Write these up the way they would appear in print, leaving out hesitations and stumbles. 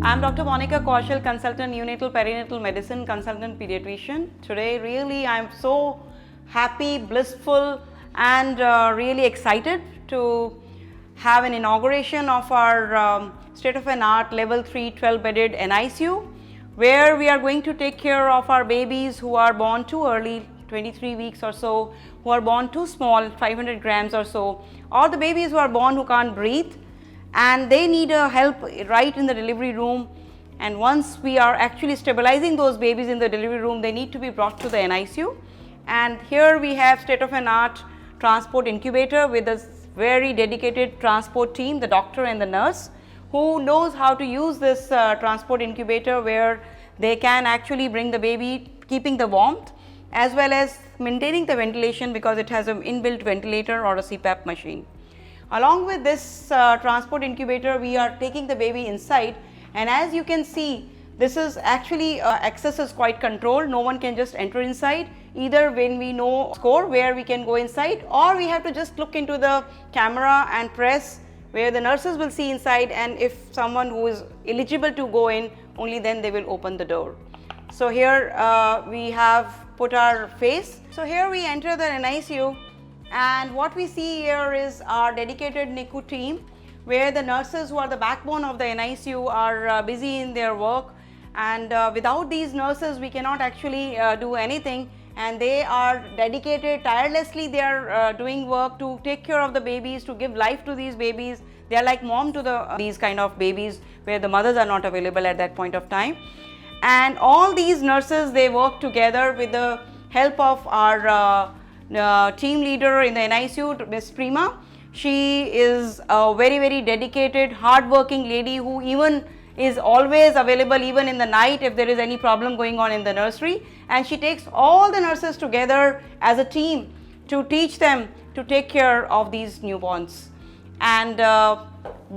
I'm Dr. Monica Kaushal, consultant neonatal perinatal medicine, consultant pediatrician. Today really I'm so happy, blissful and really excited to have an inauguration of our state-of-the-art level 3 12-bedded NICU, where we are going to take care of our babies who are born too early, 23 weeks or so, who are born too small, 500 grams or so, or the babies who are born who can't breathe and they need help right in the delivery room. And once we are actually stabilizing those babies in the delivery room, they need to be brought to the NICU. And here we have state-of-the-art transport incubator with a very dedicated transport team, the doctor and the nurse, who knows how to use this transport incubator, where they can actually bring the baby, keeping the warmth as well as maintaining the ventilation, because it has an inbuilt ventilator or a CPAP machine. Along with this transport incubator, we are taking the baby inside, and as you can see, this is actually access is quite controlled. No one can just enter inside, either when we know score where we can go inside, or we have to just look into the camera and press where the nurses will see inside, and if someone who is eligible to go in, only then they will open the door. So here we have put our face. So here we enter the NICU, and what we see here is our dedicated NICU team, where the nurses, who are the backbone of the NICU, are busy in their work, and without these nurses we cannot actually do anything, and they are dedicated tirelessly. They are doing work to take care of the babies, to give life to these babies. They are like mom to these kind of babies where the mothers are not available at that point of time. And all these nurses, they work together with the help of our team leader in the NICU, Ms. Prima. She is a very dedicated, hard-working lady who even is always available even in the night if there is any problem going on in the nursery, and she takes all the nurses together as a team to teach them to take care of these newborns. And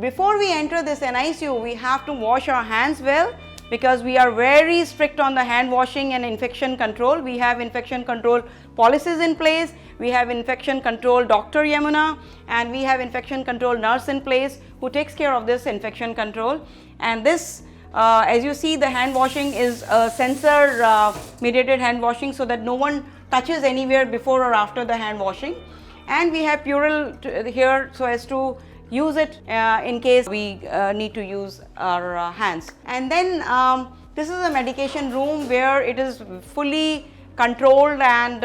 before we enter this NICU, we have to wash our hands well, because we are very strict on the hand washing and infection control. We have infection control policies in place. We have infection control Dr. Yamuna, and we have infection control nurse in place who takes care of this infection control. And this, as you see, the hand washing is a sensor mediated hand washing, so that no one touches anywhere before or after the hand washing. And we have Purell here so as to use it in case we need to use our hands. And then this is a medication room where it is fully controlled, and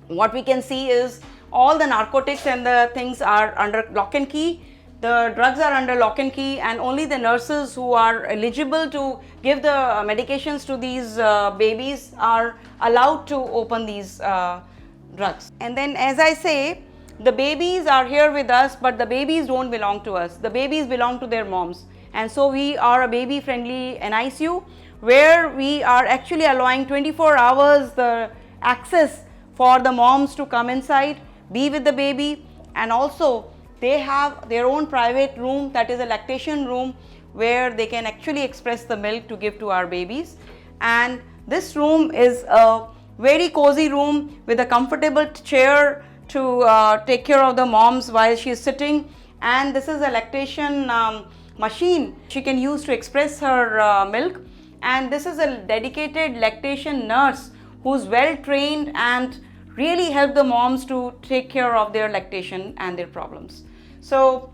what we can see is all the narcotics and the things are under lock and key. The drugs are under lock and key, and only the nurses who are eligible to give the medications to these babies are allowed to open these drugs. And then, as I say, the babies are here with us, but the babies don't belong to us. The babies belong to their moms. And so we are a baby friendly NICU, where we are actually allowing 24 hours the access for the moms to come inside, be with the baby, and also they have their own private room, that is a lactation room, where they can actually express the milk to give to our babies. And this room is a very cozy room with a comfortable chair to take care of the moms while she is sitting, and this is a lactation machine she can use to express her milk. And this is a dedicated lactation nurse who's well trained and really help the moms to take care of their lactation and their problems. So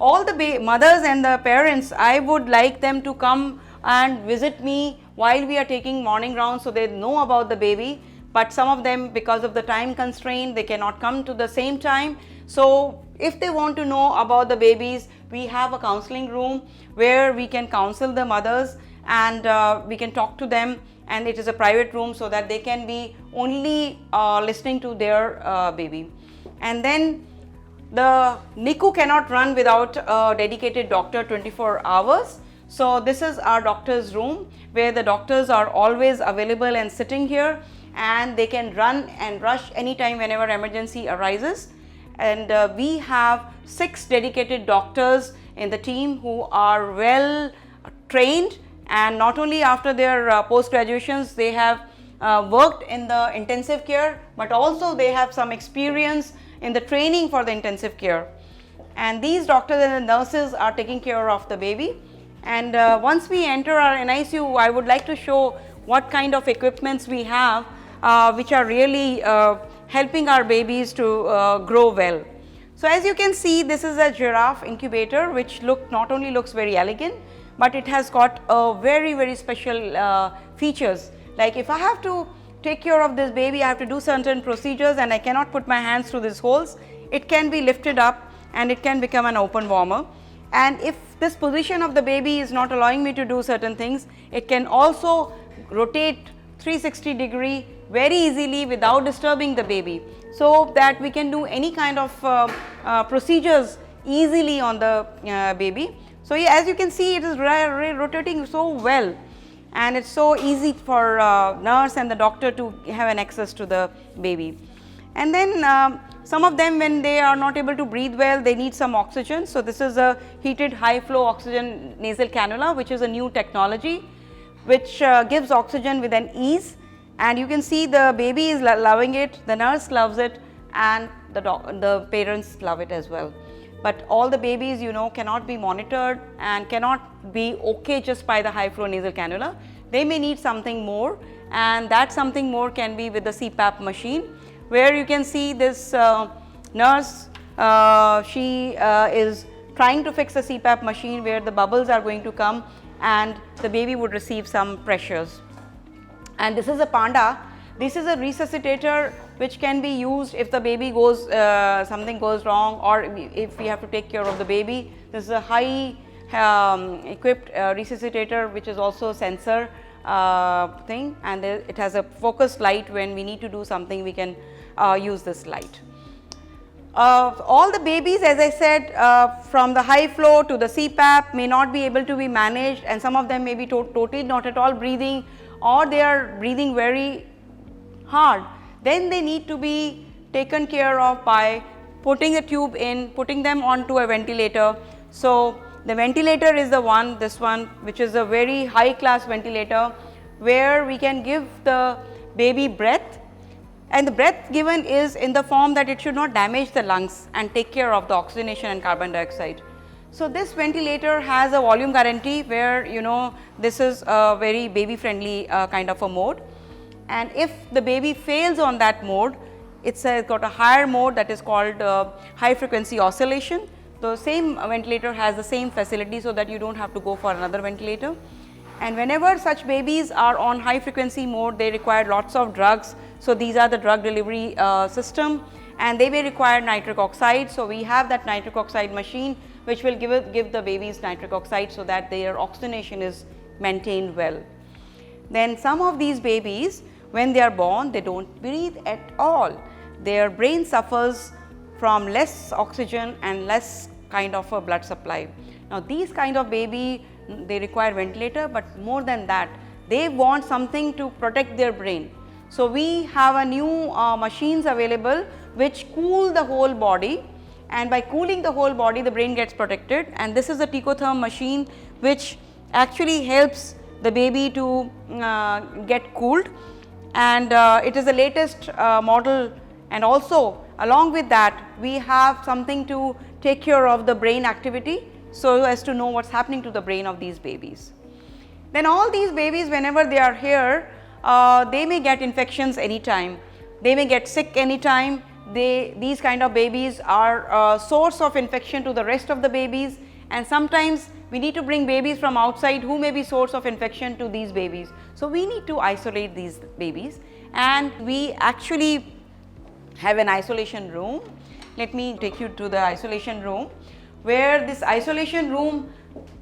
all the mothers and the parents, I would like them to come and visit me while we are taking morning rounds, so they know about the baby. But some of them, because of the time constraint, they cannot come to the same time. So if they want to know about the babies, we have a counseling room where we can counsel the mothers, and we can talk to them, and it is a private room so that they can be only listening to their baby. And then the NICU cannot run without a dedicated doctor 24 hours. So this is our doctor's room, where the doctors are always available and sitting here, and they can run and rush anytime whenever emergency arises. And we have 6 dedicated doctors in the team who are well trained, and not only after their post graduations they have worked in the intensive care, but also they have some experience in the training for the intensive care. And these doctors and the nurses are taking care of the baby. And once we enter our NICU, I would like to show what kind of equipments we have which are really helping our babies to grow well. So as you can see, this is a giraffe incubator which not only looks very elegant, but it has got a very special features. Like if I have to take care of this baby, I have to do certain procedures and I cannot put my hands through these holes. It can be lifted up and it can become an open warmer. And if this position of the baby is not allowing me to do certain things, it can also rotate 360-degree very easily without disturbing the baby, so that we can do any kind of procedures easily on the baby. So as you can see, it is rotating so well, and it's so easy for nurse and the doctor to have an access to the baby. And then some of them, when they are not able to breathe well, they need some oxygen. So this is a heated high flow oxygen nasal cannula, which is a new technology which gives oxygen with an ease, and you can see the baby is loving it, the nurse loves it, and the parents love it as well. But all the babies, you know, cannot be monitored and cannot be okay just by the high flow nasal cannula. They may need something more, and that something more can be with the CPAP machine, where you can see this nurse, she is trying to fix the CPAP machine where the bubbles are going to come and the baby would receive some pressures. And this is a panda. This is a resuscitator which can be used if the baby goes, something goes wrong, or if we have to take care of the baby. This is a high equipped resuscitator which is also sensor thing, and it has a focused light. When we need to do something, we can use this light. All the babies, as I said, from the high flow to the CPAP may not be able to be managed, and some of them may be totally not at all breathing, or they are breathing very hard. Then they need to be taken care of by putting a tube in, putting them onto a ventilator. So the ventilator is the one, this one, which is a very high class ventilator, where we can give the baby breath, and the breath given is in the form that it should not damage the lungs and take care of the oxygenation and carbon dioxide. So this ventilator has a volume guarantee, where, you know, this is a very baby friendly kind of a mode, and if the baby fails on that mode, it's got a higher mode that is called high frequency oscillation. The same ventilator has the same facility, so that you don't have to go for another ventilator. And whenever such babies are on high frequency mode, they require lots of drugs. So these are the drug delivery system, and they may require nitric oxide. So we have that nitric oxide machine which will give the babies nitric oxide, so that their oxygenation is maintained well. Then some of these babies, when they are born, they don't breathe at all. Their brain suffers from less oxygen and less kind of a blood supply. Now these kind of baby, they require ventilator, but more than that, they want something to protect their brain. So we have a new machines available which cool the whole body, and by cooling the whole body, the brain gets protected. And this is a Ticotherm machine which actually helps the baby to get cooled, and it is the latest model. And also along with that, we have something to take care of the brain activity, so as to know what's happening to the brain of these babies. Then all these babies, whenever they are here, they may get infections anytime, they may get sick anytime. These kind of babies are a source of infection to the rest of the babies, and sometimes we need to bring babies from outside who may be source of infection to these babies. So we need to isolate these babies, and we actually have an isolation room. Let me take you to the isolation room, where this isolation room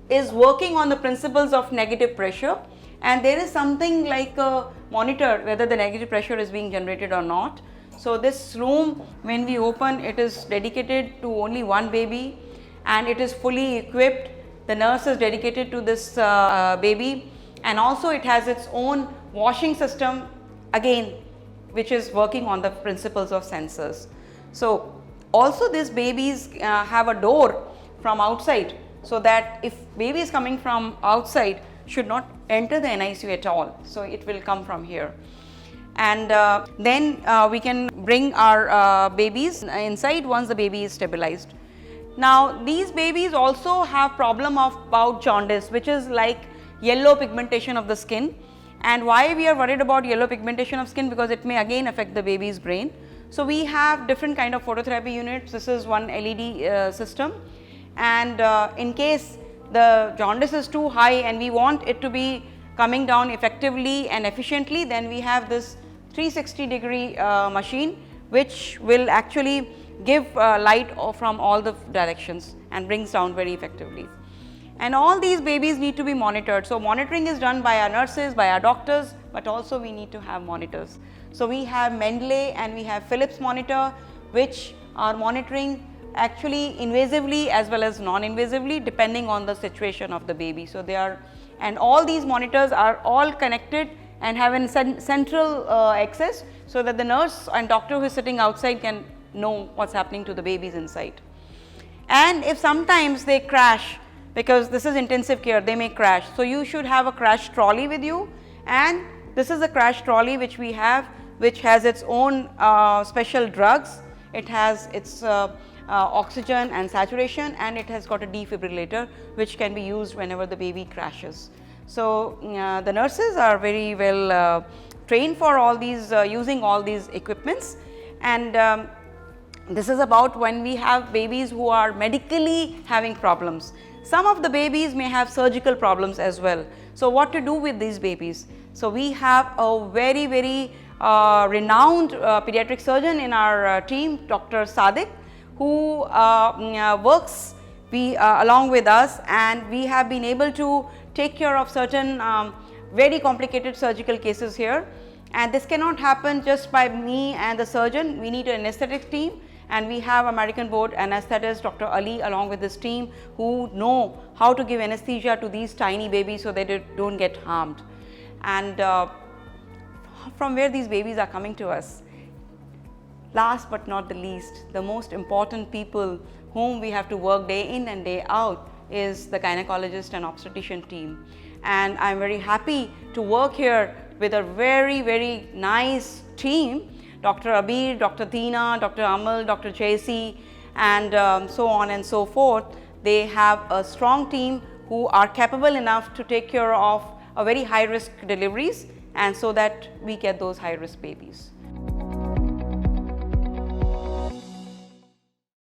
is working on the principles of negative pressure, and there is something like a monitor whether the negative pressure is being generated or not. So this room, when we open, it is dedicated to only one baby, and it is fully equipped. The nurse is dedicated to this baby, and also it has its own washing system, again, which is working on the principles of sensors. So also these babies have a door from outside, so that if baby is coming from outside, should not enter the NICU at all. So it will come from here. And then we can bring our babies inside once the baby is stabilized. Now these babies also have problem of about jaundice, which is like yellow pigmentation of the skin. And why we are worried about yellow pigmentation of skin? Because it may again affect the baby's brain. So we have different kind of phototherapy units. This is one LED system, and in case the jaundice is too high and we want it to be coming down effectively and efficiently, then we have this 360-degree machine, which will actually give light from all the directions and brings down very effectively. And all these babies need to be monitored. So monitoring is done by our nurses, by our doctors, but also we need to have monitors. So we have Mendeley and we have Philips monitor, which are monitoring actually invasively as well as non-invasively, depending on the situation of the baby. So they are, and all these monitors are all connected and have a central access, so that the nurse and doctor who is sitting outside can know what's happening to the babies inside. And if sometimes they crash, because this is intensive care, they may crash. So you should have a crash trolley with you, and this is a crash trolley which we have, which has its own special drugs. It has its oxygen and saturation, and it has got a defibrillator which can be used whenever the baby crashes. So the nurses are very well trained for all these using all these equipments. And this is about when we have babies who are medically having problems. Some of the babies may have surgical problems as well. So what to do with these babies? So we have a very renowned pediatric surgeon in our team, Dr. Sadiq, who works along with us, and we have been able to take care of certain very complicated surgical cases here. And this cannot happen just by me and the surgeon. We need an anesthetic team, and we have American board anesthetist Dr. Ali along with his team, who know how to give anesthesia to these tiny babies so they don't get harmed. And from where these babies are coming to us, last but not the least, the most important people whom we have to work day in and day out is the gynecologist and obstetrician team. And I'm very happy to work here with a very nice team, Dr. Abir, Dr. Tina, Dr. Amal, Dr. JC, and so on and so forth. They have a strong team who are capable enough to take care of a very high risk deliveries, and so that we get those high risk babies.